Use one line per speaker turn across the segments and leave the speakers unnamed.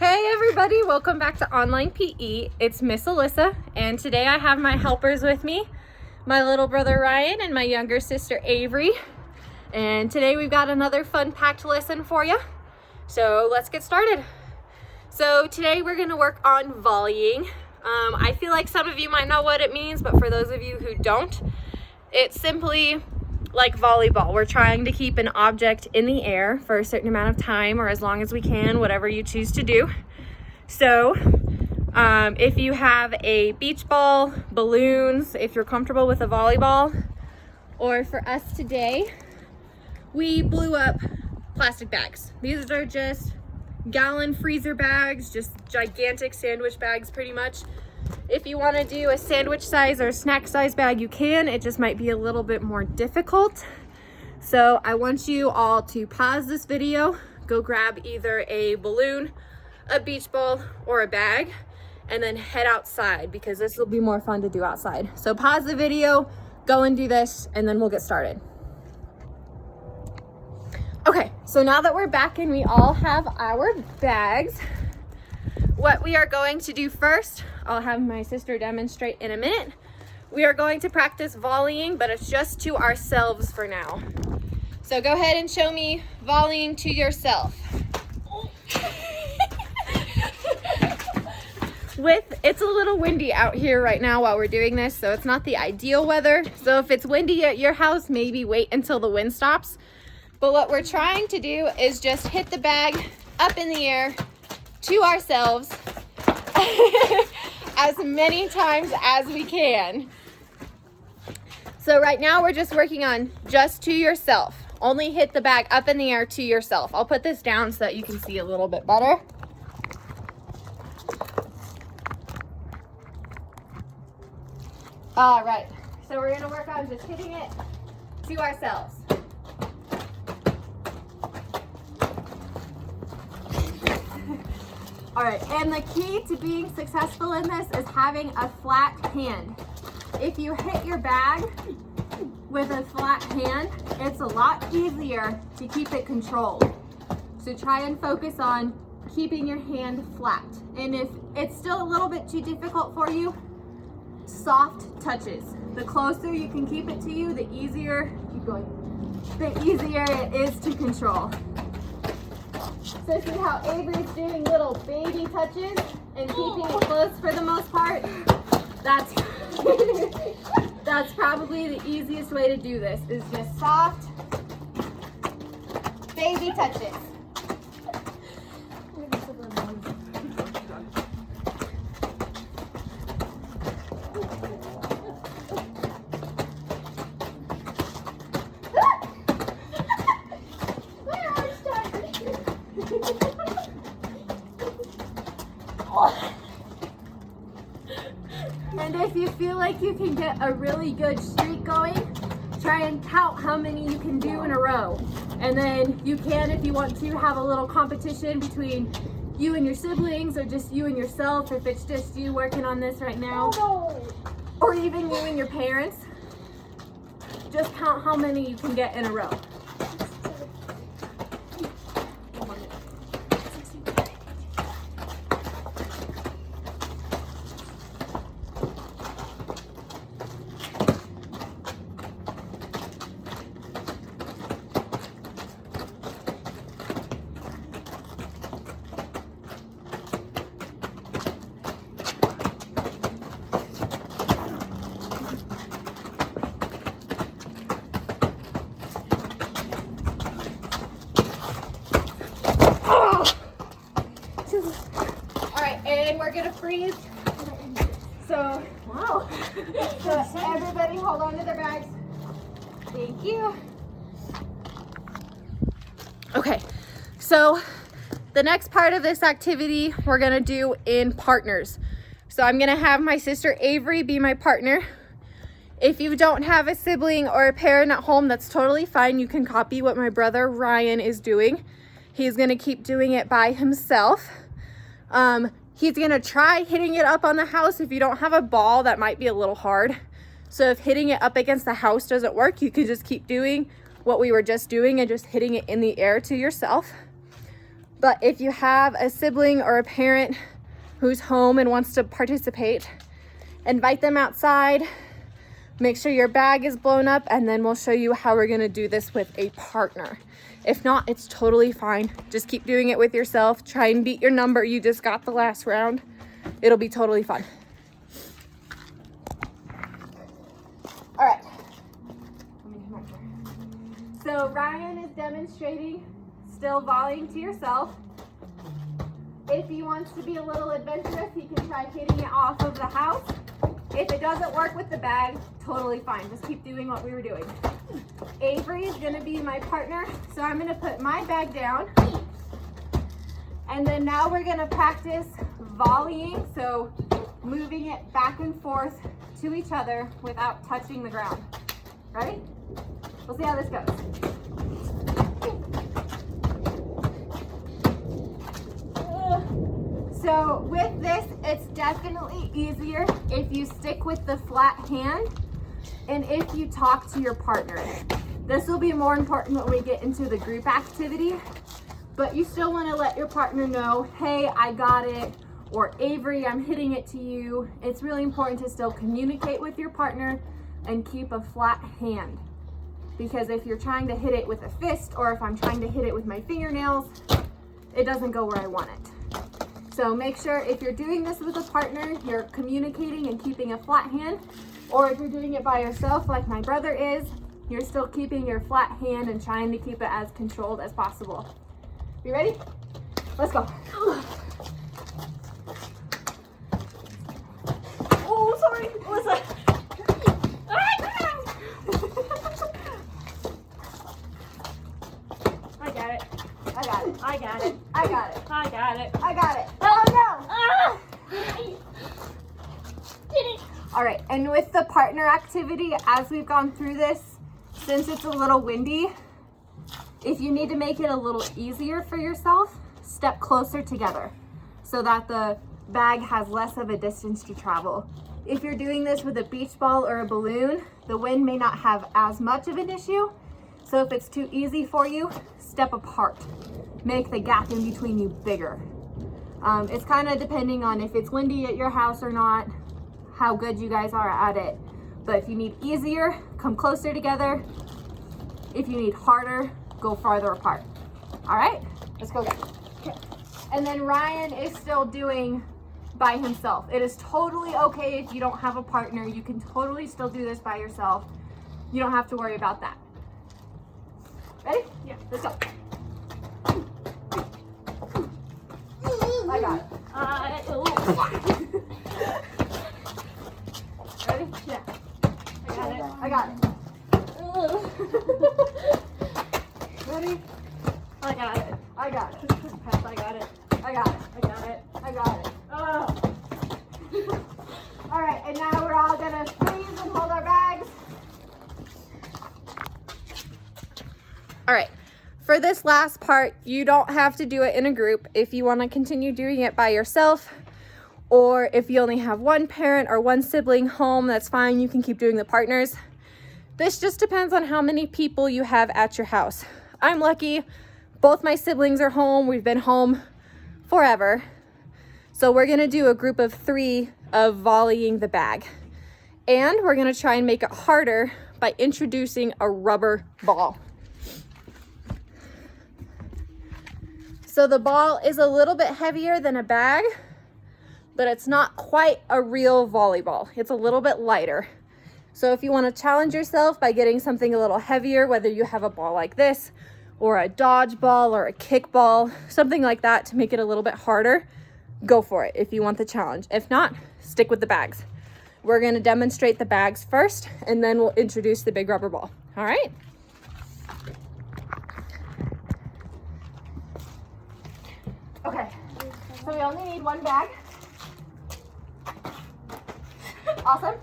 Hey everybody, welcome back to Online PE. It's Miss Alyssa, and today I have my helpers with me, my little brother Ryan and my younger sister Avery. And today we've got another fun-packed lesson for you. So let's get started. So today we're gonna work on volleying. I feel like some of you might know what it means, but for those of you who don't, it's simply like volleyball. We're trying to keep an object in the air for a certain amount of time or as long as we can, whatever you choose to do. So if you have a beach ball, balloons, if you're comfortable with a volleyball, or for us today, we blew up plastic bags. These are just gallon freezer bags, just gigantic sandwich bags pretty much. If you want to do a sandwich size or snack size bag, you can. It just might be a little bit more difficult. So I want you all to pause this video, go grab either a balloon, a beach ball, or a bag, and then head outside because this will be more fun to do outside. So pause the video, go and do this, and then we'll get started. Okay, so now that we're back and we all have our bags, what we are going to do first, I'll have my sister demonstrate in a minute. We are going to practice volleying, but it's just to ourselves for now. So go ahead and show me volleying to yourself. It's a little windy out here right now while we're doing this, so it's not the ideal weather. So if it's windy at your house, maybe wait until the wind stops. But what we're trying to do is just hit the bag up in the air to ourselves as many times as we can. So right now we're just working on just to yourself. Only hit the bag up in the air to yourself. I'll put this down so that you can see a little bit better. All right, so we're gonna work on just hitting it to ourselves. All right, and the key to being successful in this is having a flat hand. If you hit your bag with a flat hand, it's a lot easier to keep it controlled. So try and focus on keeping your hand flat. And if it's still a little bit too difficult for you, soft touches. The closer you can keep it to you, the easier, keep going, the easier it is to control. So see how Avery's doing little baby touches and keeping it close for the most part? That's that's probably the easiest way to do this, is just soft baby touches. And if you feel like you can get a really good streak going, try and count how many you can do in a row. And then you can, if you want to, have a little competition between you and your siblings, or just you and yourself if it's just you working on this right now. Or even you and your parents. Just count how many you can get in a row. And we're gonna freeze. So, wow. So everybody hold on to their bags. Thank you. Okay, so the next part of this activity we're gonna do in partners. So I'm gonna have my sister Avery be my partner. If you don't have a sibling or a parent at home, that's totally fine. You can copy what my brother Ryan is doing. He's gonna keep doing it by himself. He's gonna try hitting it up on the house. If you don't have a ball, that might be a little hard. So if hitting it up against the house doesn't work, you can just keep doing what we were just doing and just hitting it in the air to yourself. But if you have a sibling or a parent who's home and wants to participate, invite them outside. Make sure your bag is blown up, and then we'll show you how we're gonna do this with a partner. If not, it's totally fine. Just keep doing it with yourself. Try and beat your number you just got the last round. It'll be totally fun. All right. So Ryan is demonstrating still volleying to yourself. If he wants to be a little adventurous, he can try hitting it off of the house. If it doesn't work with the bag, totally fine. Just keep doing what we were doing. Avery is gonna be my partner, so I'm gonna put my bag down. And then now we're gonna practice volleying, so moving it back and forth to each other without touching the ground. Ready? We'll see how this goes. So with this, it's definitely easier if you stick with the flat hand and if you talk to your partner. This will be more important when we get into the group activity, but you still want to let your partner know, hey, I got it, or Avery, I'm hitting it to you. It's really important to still communicate with your partner and keep a flat hand, because if you're trying to hit it with a fist, or if I'm trying to hit it with my fingernails, it doesn't go where I want it. So make sure if you're doing this with a partner, you're communicating and keeping a flat hand, or if you're doing it by yourself like my brother is, you're still keeping your flat hand and trying to keep it as controlled as possible. You ready? Let's go. Oh, sorry, Melissa. I got it. I got it. I got it. I got it. I got it. I got it. Oh no! Ah! All right, and with the partner activity, as we've gone through this, since it's a little windy, if you need to make it a little easier for yourself, step closer together so that the bag has less of a distance to travel. If you're doing this with a beach ball or a balloon, the wind may not have as much of an issue. So if it's too easy for you, step apart. Make the gap in between you bigger. It's kind of depending on if it's windy at your house or not, how good you guys are at it. But if you need easier, come closer together. If you need harder, go farther apart. All right, let's go again. Okay. And then Ryan is still doing by himself. It is totally okay if you don't have a partner. You can totally still do this by yourself. You don't have to worry about that. Ready? Yeah, let's go. I got it. Ready? Yeah. I got it. I got it. Ready? I got it. I got it. Pass, I got it. I got it. I got it. I got it. Oh. All right, and now we're all gonna squeeze and hold our bags. All right, for this last part, you don't have to do it in a group. If you want to continue doing it by yourself, or if you only have one parent or one sibling home, that's fine. You can keep doing the partners. This just depends on how many people you have at your house. I'm lucky. Both my siblings are home. We've been home forever. So we're going to do a group of 3 of volleying the bag. And we're going to try and make it harder by introducing a rubber ball. So the ball is a little bit heavier than a bag, but it's not quite a real volleyball. It's a little bit lighter. So if you want to challenge yourself by getting something a little heavier, whether you have a ball like this or a dodgeball or a kickball, something like that to make it a little bit harder, go for it if you want the challenge. If not, stick with the bags. We're going to demonstrate the bags first, and then we'll introduce the big rubber ball. All right? Okay, so we only need one bag. Awesome.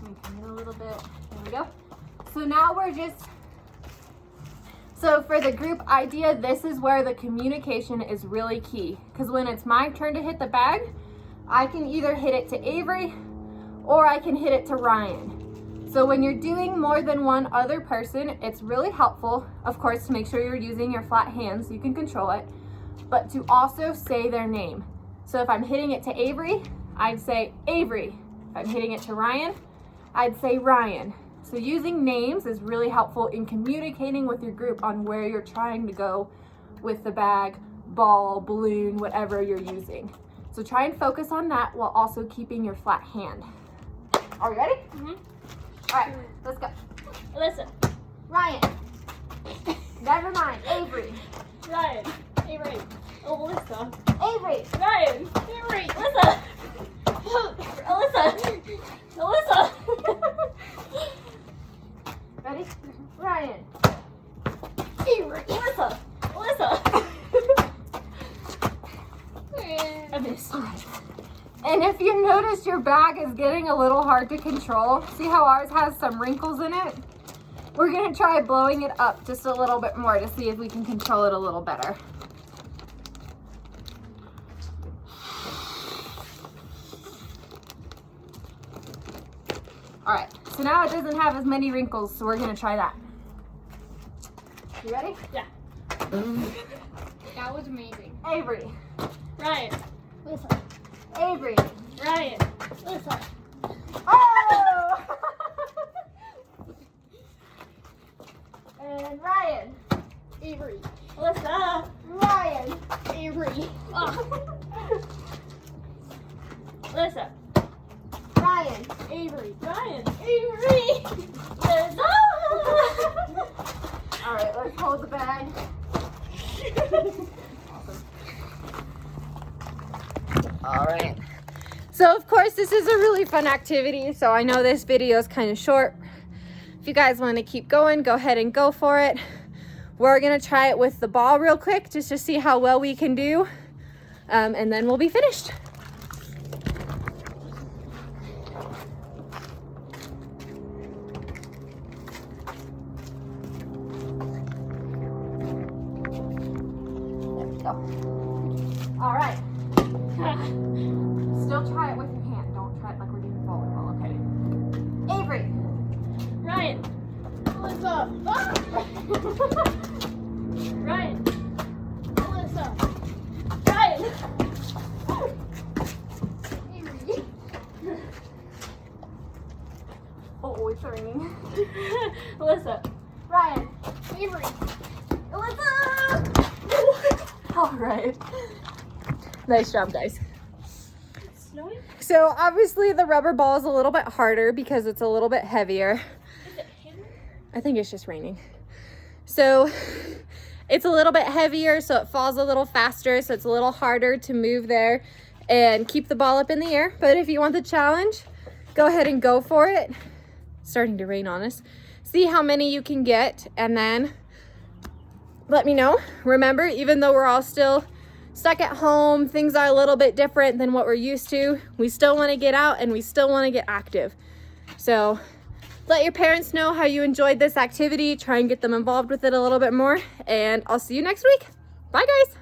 Let me come in a little bit. There we go. So now so for the group idea, this is where the communication is really key. Because when it's my turn to hit the bag, I can either hit it to Avery or I can hit it to Ryan. So when you're doing more than one other person, it's really helpful, of course, to make sure you're using your flat hands so you can control it. but to also say their name. So if I'm hitting it to Avery, I'd say Avery. If I'm hitting it to Ryan, I'd say Ryan. So using names is really helpful in communicating with your group on where you're trying to go with the bag, ball, balloon, whatever you're using. So try and focus on that while also keeping your flat hand. Are we ready? Mm-hmm. All right, let's go.
Alyssa.
Ryan. Never mind. Avery.
Ryan. Avery. Oh, Alyssa.
Avery.
Ryan. Avery. Alyssa. Alyssa. Alyssa.
Ready? Ryan.
Avery. Alyssa. Alyssa. I missed.
And if you notice your bag is getting a little hard to control, see how ours has some wrinkles in it? We're gonna try blowing it up just a little bit more to see if we can control it a little better. All right, so now it doesn't have as many wrinkles, so we're gonna try that. You ready?
Yeah. That was amazing.
Avery.
Ryan. Alyssa.
Avery.
Ryan. Alyssa.
Oh! And Ryan.
Avery. Alyssa.
Ryan.
Avery. Oh. Alyssa.
Ryan.
Avery. Ryan. Avery. Alyssa.
All right, let's hold the bag. Awesome. All right. So of course this is a really fun activity. So I know this video is kind of short. If you guys want to keep going, go ahead and go for it. We're gonna try it with the ball real quick just to see how well we can do. And then we'll be finished. There we go. All right. Still try it with your hand. Don't try it like we're doing volleyball, okay? Avery.
Ryan. Alyssa. Ah! Ryan. Alyssa. Ryan. Avery.
Oh, it's ringing.
Alyssa.
Ryan.
Avery.
Alyssa. All right. Nice job, guys.
It's snowing?
So obviously the rubber ball is a little bit harder because it's a little bit heavier.
Is it hidden?
I think it's just raining. So it's a little bit heavier, so it falls a little faster, so it's a little harder to move there and keep the ball up in the air. But if you want the challenge, go ahead and go for it. It's starting to rain on us. See how many you can get and then let me know. Remember, even though we're all still stuck at home, things are a little bit different than what we're used to. We still want to get out and we still want to get active. So let your parents know how you enjoyed this activity. Try and get them involved with it a little bit more. And I'll see you next week. Bye, guys.